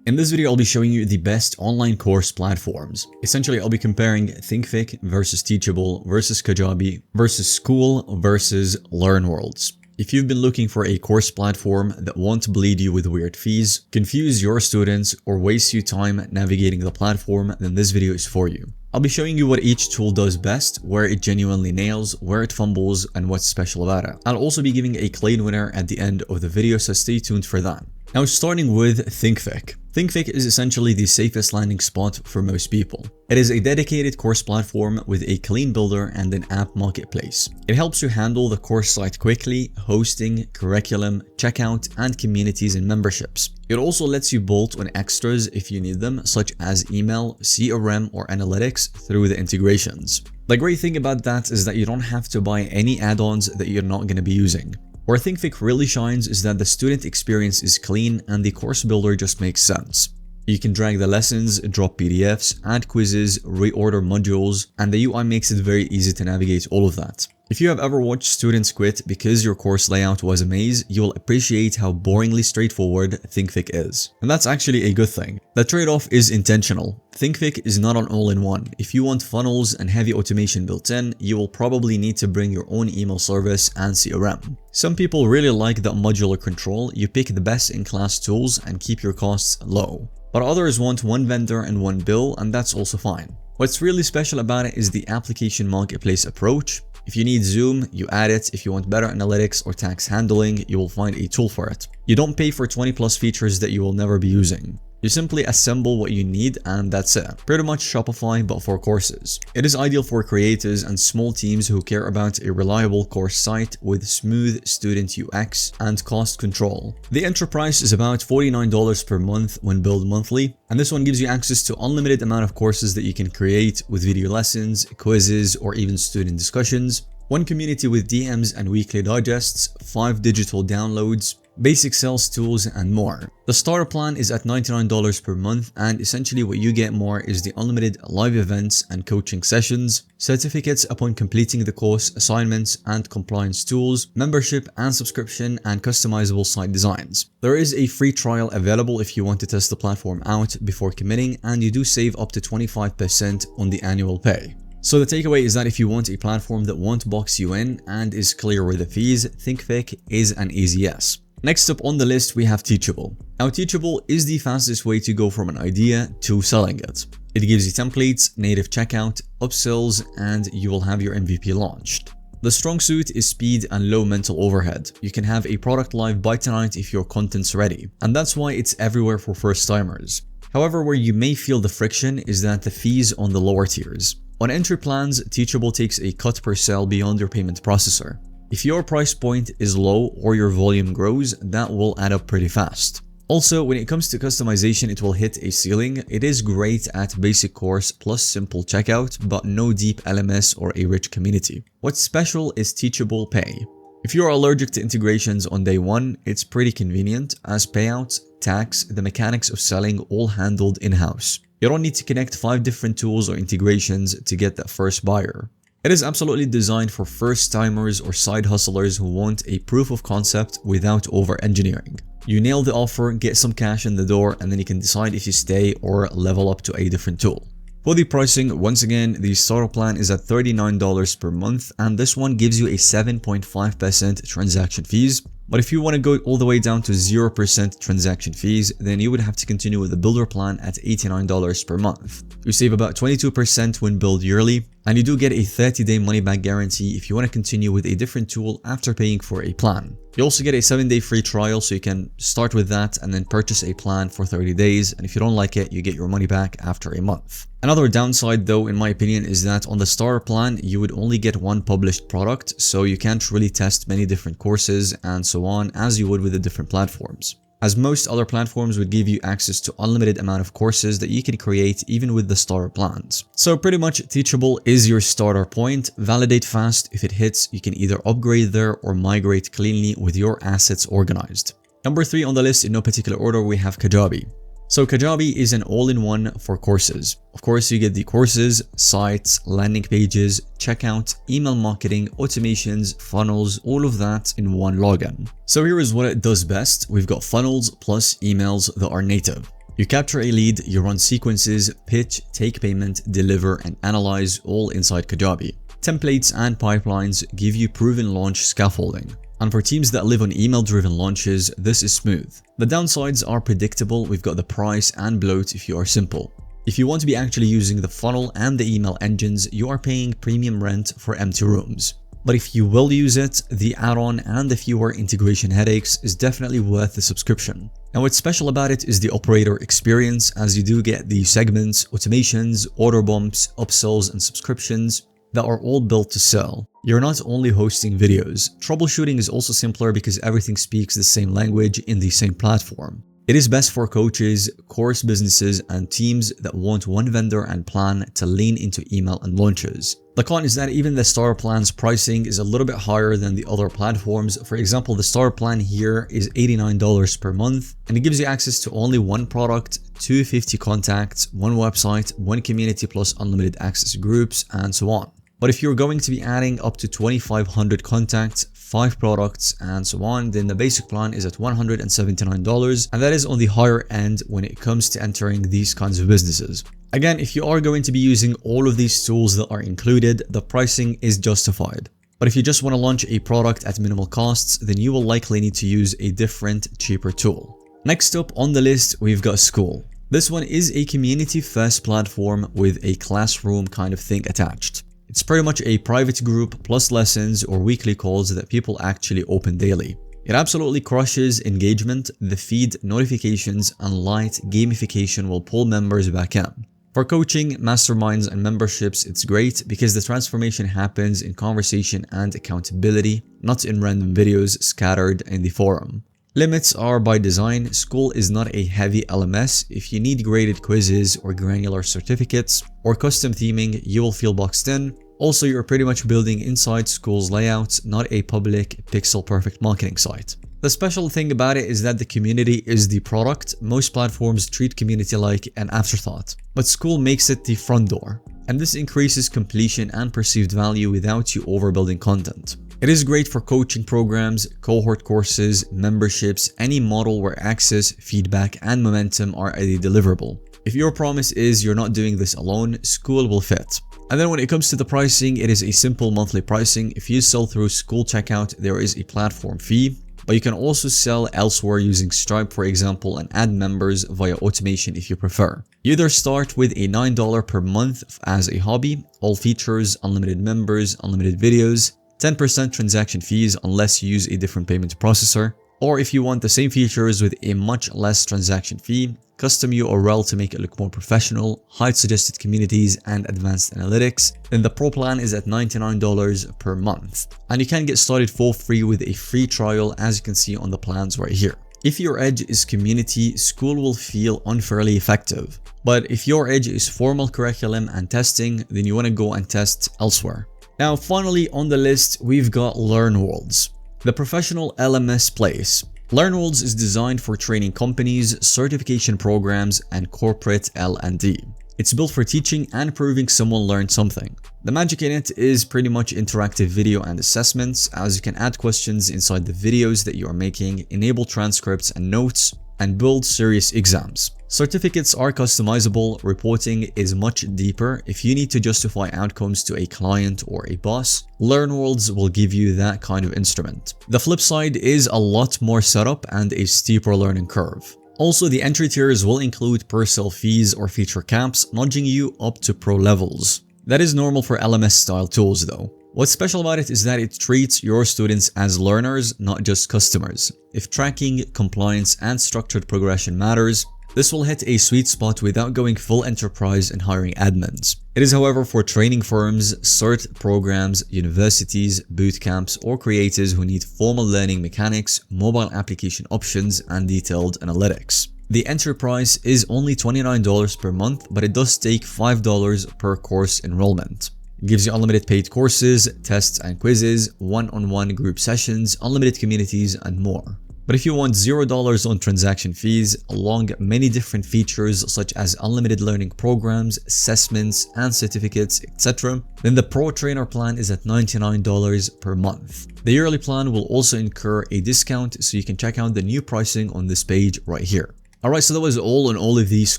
In this video, I'll be showing you the best online course platforms. Essentially, I'll be comparing Thinkific versus Teachable versus Kajabi versus Skool versus LearnWorlds. If you've been looking for a course platform that won't bleed you with weird fees, confuse your students, or waste you time navigating the platform, then this video is for you. I'll be showing you what each tool does best, where it genuinely nails, where it fumbles, and what's special about it. I'll also be giving a clean winner at the end of the video, so stay tuned for that. Now, starting with Thinkific. Thinkific is essentially the safest landing spot for most people. It is a dedicated course platform with a clean builder and an app marketplace. It helps you handle the course site quickly, hosting, curriculum, checkout, and communities and memberships. It also lets you bolt on extras if you need them, such as email, CRM, or analytics through the integrations. The great thing about that is that you don't have to buy any add-ons that you're not going to be using. Where Thinkific really shines is that the student experience is clean and the course builder just makes sense. You can drag the lessons, drop PDFs, add quizzes, reorder modules, and the UI makes it very easy to navigate all of that. If you have ever watched students quit because your course layout was a maze, you'll appreciate how boringly straightforward Thinkific is. And that's actually a good thing. The trade-off is intentional. Thinkific is not an all-in-one. If you want funnels and heavy automation built in, you will probably need to bring your own email service and CRM. Some people really like that modular control. You pick the best-in-class tools and keep your costs low. But others want one vendor and one bill, and that's also fine. What's really special about it is the application marketplace approach. If you need Zoom, you add it. If you want better analytics or tax handling, you will find a tool for it. You don't pay for 20+ features that you will never be using. You simply assemble what you need and that's it. Pretty much Shopify, but for courses. It is ideal for creators and small teams who care about a reliable course site with smooth student UX and cost control. The entry price is about $49 per month when billed monthly, and this one gives you access to unlimited amount of courses that you can create with video lessons, quizzes, or even student discussions, one community with DMs and weekly digests, 5 digital downloads, basic sales tools, and more. The starter plan is at $99 per month, and essentially what you get more is the unlimited live events and coaching sessions, certificates upon completing the course, assignments and compliance tools, membership and subscription, and customizable site designs. There is a free trial available if you want to test the platform out before committing, and you do save up to 25% on the annual pay. So the takeaway is that if you want a platform that won't box you in and is clear with the fees, Thinkific is an easy yes. Next up on the list, we have Teachable. Now, Teachable is the fastest way to go from an idea to selling it. It gives you templates, native checkout, upsells, and you will have your MVP launched. The strong suit is speed and low mental overhead. You can have a product live by tonight if your content's ready, and that's why it's everywhere for first-timers. However, where you may feel the friction is that the fees on the lower tiers. On entry plans, Teachable takes a cut per sale beyond your payment processor. If your price point is low or your volume grows, that will add up pretty fast. Also, when it comes to customization, it will hit a ceiling. It is great at basic course plus simple checkout, but no deep LMS or a rich community. What's special is Teachable Pay. If you're allergic to integrations on day one, it's pretty convenient, as payouts, tax, the mechanics of selling all handled in-house. You don't need to connect 5 different tools or integrations to get that first buyer. It is absolutely designed for first-timers or side hustlers who want a proof of concept without over-engineering. You nail the offer, get some cash in the door, and then you can decide if you stay or level up to a different tool. For the pricing, once again, the starter plan is at $39 per month, and this one gives you a 7.5% transaction fees. But if you want to go all the way down to 0% transaction fees, then you would have to continue with the builder plan at $89 per month. You save about 22% when billed yearly, and you do get a 30-day money-back guarantee if you want to continue with a different tool after paying for a plan. You also get a 7-day free trial, so you can start with that and then purchase a plan for 30 days, and if you don't like it, you get your money back after a month. Another downside though, in my opinion, is that on the starter plan, you would only get one published product, so you can't really test many different courses and so on as you would with the different platforms. As most other platforms would give you access to unlimited amount of courses that you can create even with the starter plans. So pretty much Teachable is your starter point. Validate fast. If it hits, you can either upgrade there or migrate cleanly with your assets organized. Number 3 on the list, in no particular order, we have Kajabi. So Kajabi is an all-in-one for courses. Of course, you get the courses, sites, landing pages, checkout, email marketing, automations, funnels, all of that in one login. So here is what it does best. We've got funnels plus emails that are native. You capture a lead, you run sequences, pitch, take payment, deliver, and analyze all inside Kajabi. Templates and pipelines give you proven launch scaffolding. And for teams that live on email-driven launches, this is smooth. The downsides are predictable. We've got the price and bloat if you are simple. If you want to be actually using the funnel and the email engines, you are paying premium rent for empty rooms. But if you will use it, the add-on and the fewer integration headaches is definitely worth the subscription. And what's special about it is the operator experience, as you do get the segments, automations, order bumps, upsells, and subscriptions that are all built to sell. You're not only hosting videos. Troubleshooting is also simpler because everything speaks the same language in the same platform. It is best for coaches, course businesses, and teams that want one vendor and plan to lean into email and launches. The con is that even the starter plan's pricing is a little bit higher than the other platforms. For example, the starter plan here is $89 per month, and it gives you access to only one product, 250 contacts, one website, one community plus unlimited access groups, and so on. But if you're going to be adding up to 2,500 contacts, 5 products, and so on, then the basic plan is at $179, and that is on the higher end when it comes to entering these kinds of businesses. Again, if you are going to be using all of these tools that are included, the pricing is justified. But if you just want to launch a product at minimal costs, then you will likely need to use a different, cheaper tool. Next up on the list, we've got Skool. This one is a community-first platform with a classroom kind of thing attached. It's pretty much a private group plus lessons or weekly calls that people actually open daily. It absolutely crushes engagement. The feed, notifications, and light gamification will pull members back in. For coaching, masterminds, and memberships, it's great because the transformation happens in conversation and accountability, not in random videos scattered in the forum. Limits are by design. Skool is not a heavy LMS. If you need graded quizzes or granular certificates or custom theming, you will feel boxed in. Also, you're pretty much building inside Skool's layouts, not a public pixel-perfect marketing site. The special thing about it is that the community is the product. Most platforms treat community like an afterthought, but Skool makes it the front door. And this increases completion and perceived value without you overbuilding content. It is great for coaching programs, cohort courses, memberships, any model where access, feedback, and momentum are a deliverable. If your promise is you're not doing this alone, Skool will fit. And then when it comes to the pricing, it is a simple monthly pricing. If you sell through Skool checkout, there is a platform fee, but you can also sell elsewhere using Stripe, for example, and add members via automation if you prefer. You either start with a $9 per month as a hobby, all features, unlimited members, unlimited videos, 10% transaction fees unless you use a different payment processor, or if you want the same features with a much less transaction fee, custom URL to make it look more professional, hide suggested communities, and advanced analytics, then the Pro plan is at $99 per month. And you can get started for free with a free trial, as you can see on the plans right here. If your edge is community, Skool will feel unfairly effective. But if your edge is formal curriculum and testing, then you want to go and test elsewhere. Now, finally on the list, we've got LearnWorlds, the professional LMS place. LearnWorlds is designed for training companies, certification programs, and corporate L&D. It's built for teaching and proving someone learned something. The magic in it is pretty much interactive video and assessments, as you can add questions inside the videos that you are making, enable transcripts and notes, and build serious exams. Certificates are customizable. Reporting is much deeper. If you need to justify outcomes to a client or a boss, LearnWorlds will give you that kind of instrument. The flip side is a lot more setup and a steeper learning curve. Also, the entry tiers will include per sale fees or feature caps, nudging you up to pro levels. That is normal for LMS style tools though. What's special about it is that it treats your students as learners, not just customers. If tracking, compliance, and structured progression matters, this will hit a sweet spot without going full enterprise and hiring admins. It is, however, for training firms, cert programs, universities, boot camps, or creators who need formal learning mechanics, mobile application options, and detailed analytics. The entry price is only $29 per month, but it does take $5 per course enrollment. It gives you unlimited paid courses, tests and quizzes, one-on-one group sessions, unlimited communities, and more. But if you want $0 on transaction fees, along many different features such as unlimited learning programs, assessments, and certificates, etc., then the Pro Trainer plan is at $99 per month. The yearly plan will also incur a discount, so you can check out the new pricing on this page right here. Alright, so that was all on all of these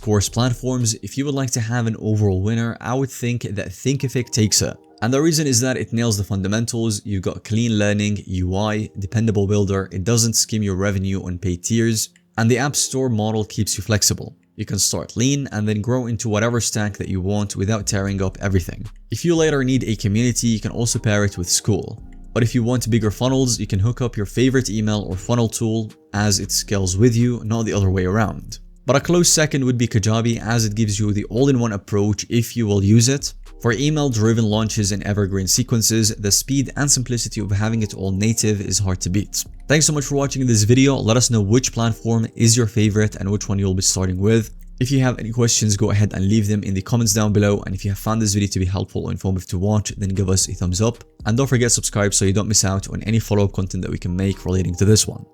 course platforms. If you would like to have an overall winner, I would think that Thinkific takes it. And the reason is that it nails the fundamentals. You've got clean learning, UI, dependable builder, it doesn't skim your revenue on paid tiers, and the App Store model keeps you flexible. You can start lean and then grow into whatever stack that you want without tearing up everything. If you later need a community, you can also pair it with Skool. But if you want bigger funnels, you can hook up your favorite email or funnel tool as it scales with you, not the other way around. But a close second would be Kajabi, as it gives you the all-in-one approach if you will use it. For email-driven launches and evergreen sequences, the speed and simplicity of having it all native is hard to beat. Thanks so much for watching this video. Let us know which platform is your favorite and which one you'll be starting with. If you have any questions, go ahead and leave them in the comments down below. And if you have found this video to be helpful or informative to watch, then give us a thumbs up. And don't forget to subscribe so you don't miss out on any follow-up content that we can make relating to this one.